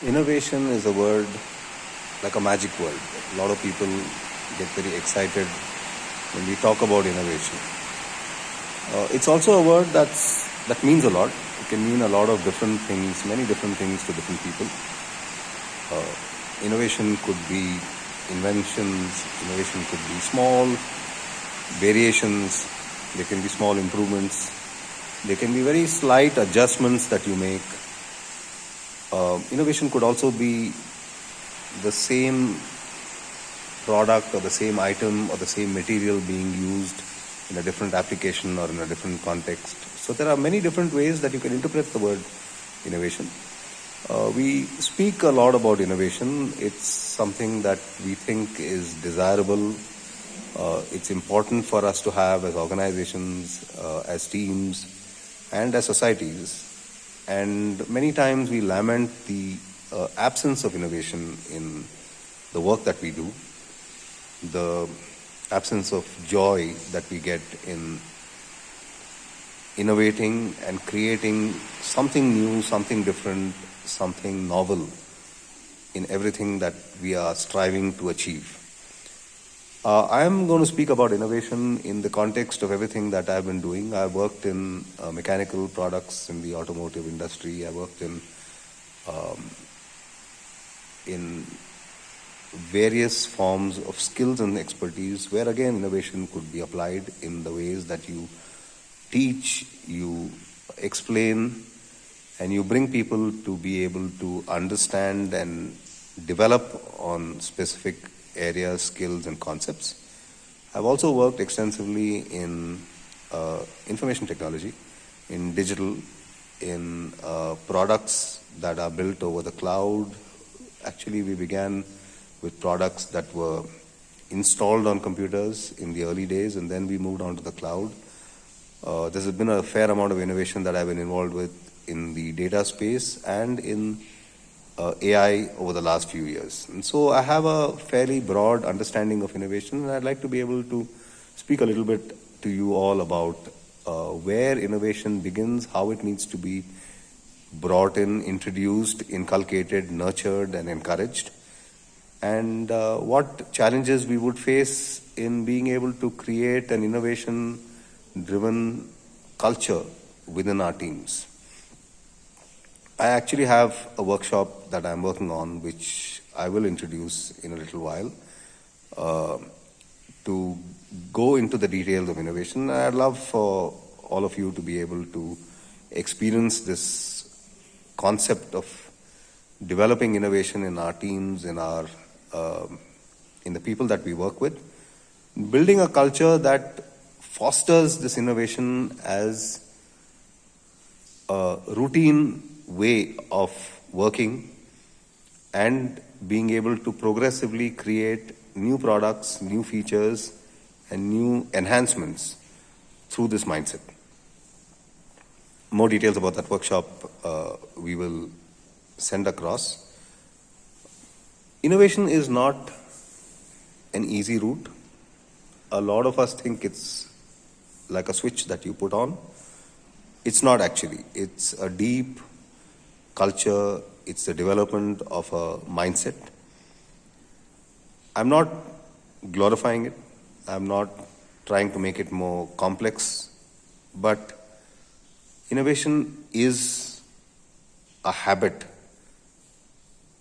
Innovation is a word like a magic word. A lot of people get very excited when we talk about innovation. It's also a word that means a lot. It can mean a lot of different things, many different things to different people. Innovation could be inventions. Innovation could be small variations. There can be small improvements. There can be very slight adjustments that you make. Innovation could also be the same product or the same item or the same material being used in a different application or in a different context. So there are many different ways that you can interpret the word innovation. We speak a lot about innovation. It's something that we think is desirable. It's important for us to have as organizations, as teams, and as societies. And many times we lament the absence of innovation in the work that we do, the absence of joy that we get in innovating and creating something new, something different, something novel in everything that we are striving to achieve. I am going to speak about innovation in the context of everything that I've been doing. I've worked in mechanical products in the automotive industry. I worked in various forms of skills and expertise where again innovation could be applied in the ways that you teach, you explain, and you bring people to be able to understand and develop on specific areas, skills, and concepts. I've also worked extensively in information technology, in digital, in products that are built over the cloud. Actually, we began with products that were installed on computers in the early days, and then we moved on to the cloud. There's been a fair amount of innovation that I've been involved with in the data space and in AI over the last few years. And so I have a fairly broad understanding of innovation, and I'd like to be able to speak a little bit to you all about where innovation begins, how it needs to be brought in, introduced, inculcated, nurtured, and encouraged, and what challenges we would face in being able to create an innovation-driven culture within our teams. I actually have a workshop that I'm working on, which I will introduce in a little while, to go into the details of innovation. I'd love for all of you to be able to experience this concept of developing innovation in our teams, in the people that we work with, building a culture that fosters this innovation as a routine way of working and being able to progressively create new products, new features, and new enhancements through this mindset. More details about that workshop we will send across. Innovation is not an easy route. A lot of us think it's like a switch that you put on. It's not actually. It's a deep culture. It's the development of a mindset. I'm not glorifying it. I'm not trying to make it more complex. But innovation is a habit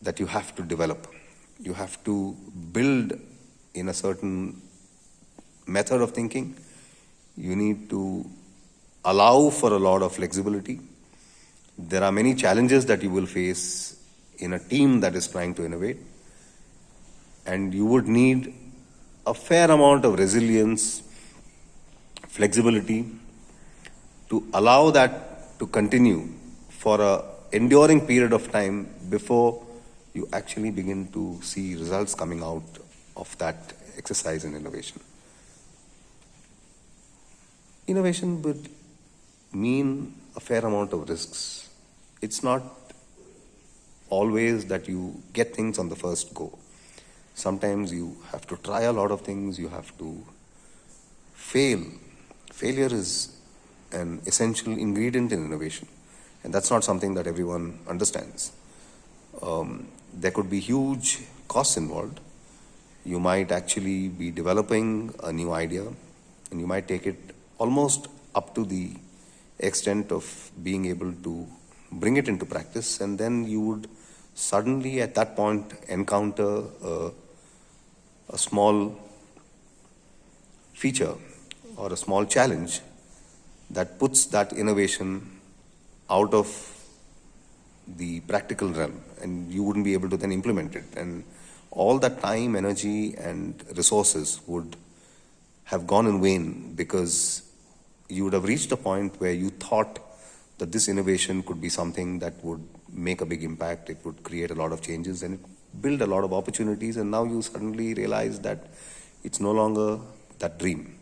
that you have to develop. You have to build in a certain method of thinking. You need to allow for a lot of flexibility. There are many challenges that you will face in a team that is trying to innovate. And you would need a fair amount of resilience, flexibility, to allow that to continue for an enduring period of time before you actually begin to see results coming out of that exercise in innovation. Innovation would mean a fair amount of risks. It's not always that you get things on the first go. Sometimes you have to try a lot of things, you have to fail. Failure is an essential ingredient in innovation, and that's not something that everyone understands. There could be huge costs involved. You might actually be developing a new idea, and you might take it almost up to the extent of being able to bring it into practice, and then you would suddenly at that point encounter a small feature or a small challenge that puts that innovation out of the practical realm, and you wouldn't be able to then implement it. And all that time, energy, and resources would have gone in vain, because you would have reached a point where you thought that this innovation could be something that would make a big impact, it would create a lot of changes, and it build a lot of opportunities, and now you suddenly realize that it's no longer that dream.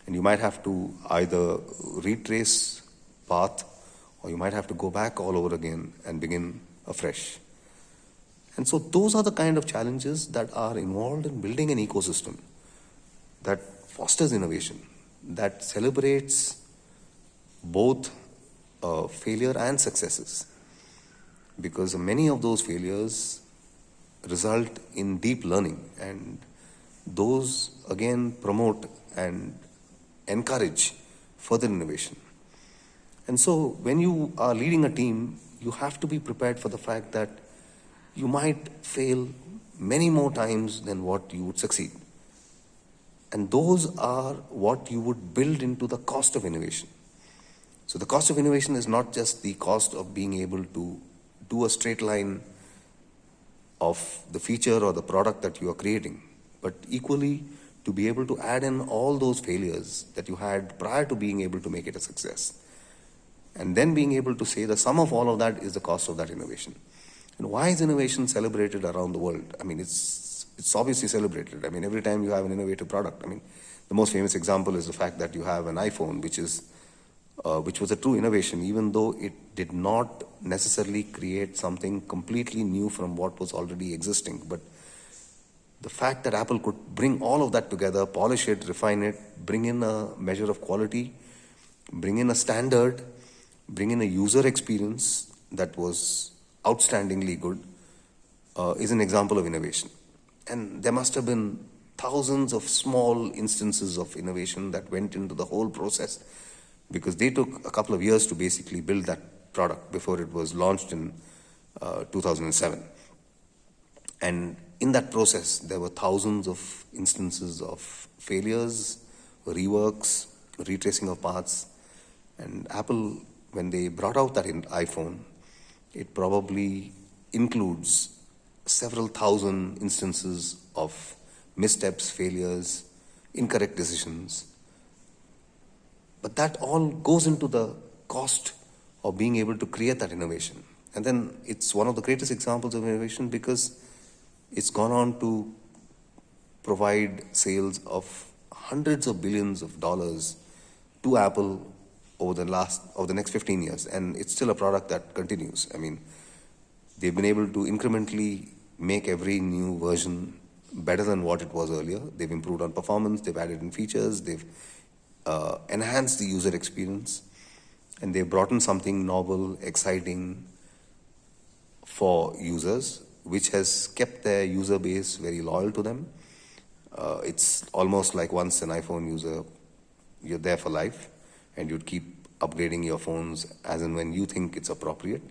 And you might have to either retrace path, or you might have to go back all over again and begin afresh. And so those are the kind of challenges that are involved in building an ecosystem that fosters innovation, that celebrates both failure and successes. Because many of those failures result in deep learning, and those again promote and encourage further innovation. And so when you are leading a team, you have to be prepared for the fact that you might fail many more times than what you would succeed. And those are what you would build into the cost of innovation. So the cost of innovation is not just the cost of being able to do a straight line of the feature or the product that you are creating, but equally to be able to add in all those failures that you had prior to being able to make it a success. And then being able to say the sum of all of that is the cost of that innovation. And why is innovation celebrated around the world? I mean, it's obviously celebrated. I mean, every time you have an innovative product. I mean, the most famous example is the fact that you have an iPhone, which was a true innovation, even though it did not necessarily create something completely new from what was already existing. But the fact that Apple could bring all of that together, polish it, refine it, bring in a measure of quality, bring in a standard, bring in a user experience that was outstandingly good, is an example of innovation. And there must have been thousands of small instances of innovation that went into the whole process, because they took a couple of years to basically build that product before it was launched in 2007. And in that process, there were thousands of instances of failures, reworks, retracing of paths. And Apple, when they brought out that iPhone, it probably includes several thousand instances of missteps, failures, incorrect decisions. But that all goes into the cost of being able to create that innovation. And then it's one of the greatest examples of innovation, because it's gone on to provide sales of hundreds of billions of dollars to Apple over the next 15 years. And it's still a product that continues. I mean, they've been able to incrementally make every new version better than what it was earlier. They've improved on performance, they've added in features, they've enhanced the user experience, and they've brought in something novel, exciting for users, which has kept their user base very loyal to them. It's almost like once an iPhone user, you're there for life, and you'd keep upgrading your phones as and when you think it's appropriate.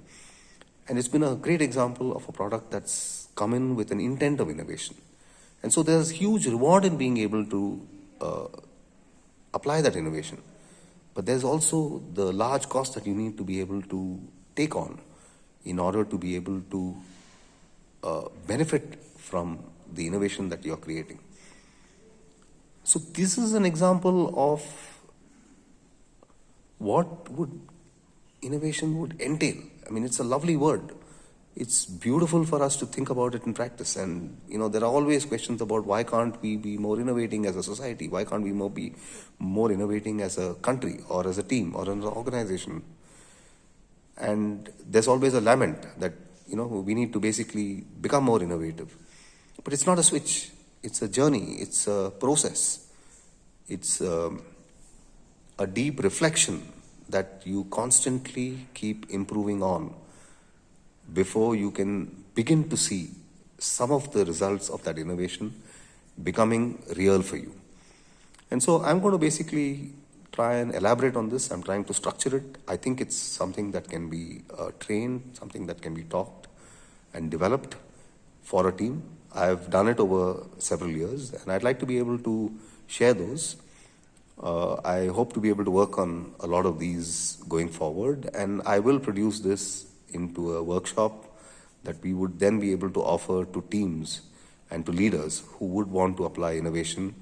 And it's been a great example of a product that's come in with an intent of innovation. And so there's huge reward in being able to apply that innovation. But there's also the large cost that you need to be able to take on in order to be able to benefit from the innovation that you're creating. So this is an example of what innovation would entail. I mean, it's a lovely word. It's beautiful for us to think about it in practice. And, there are always questions about why can't we be more innovating as a society? Why can't we be more innovating as a country or as a team or as an organization? And there's always a lament that, we need to basically become more innovative. But it's not a switch. It's a journey. It's a process. It's a deep reflection that you constantly keep improving on before you can begin to see some of the results of that innovation becoming real for you. And so I'm going to basically try and elaborate on this. I'm trying to structure it. I think it's something that can be trained, something that can be taught and developed for a team. I've done it over several years, and I'd like to be able to share those. I hope to be able to work on a lot of these going forward, and I will produce this into a workshop that we would then be able to offer to teams and to leaders who would want to apply innovation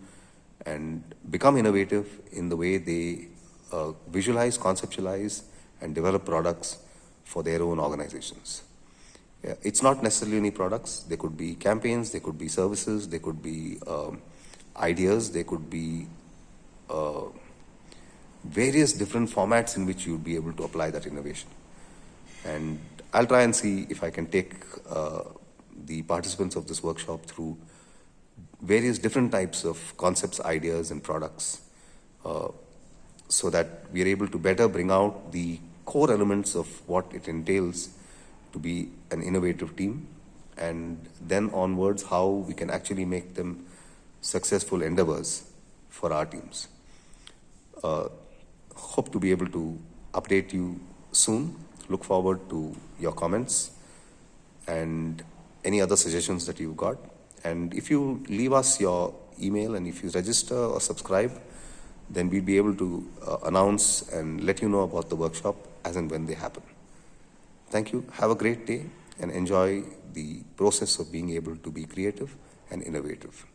and become innovative in the way they visualize, conceptualize, and develop products for their own organizations. Yeah, it's not necessarily any products. They could be campaigns, they could be services, they could be ideas, they could be various different formats in which you'd be able to apply that innovation. And I'll try and see if I can take the participants of this workshop through various different types of concepts, ideas, and products so that we are able to better bring out the core elements of what it entails to be an innovative team, and then onwards how we can actually make them successful endeavors for our teams. Hope to be able to update you soon. Look forward to your comments and any other suggestions that you've got. And if you leave us your email and if you register or subscribe, then we'll be able to announce and let you know about the workshop as and when they happen. Thank you. Have a great day and enjoy the process of being able to be creative and innovative.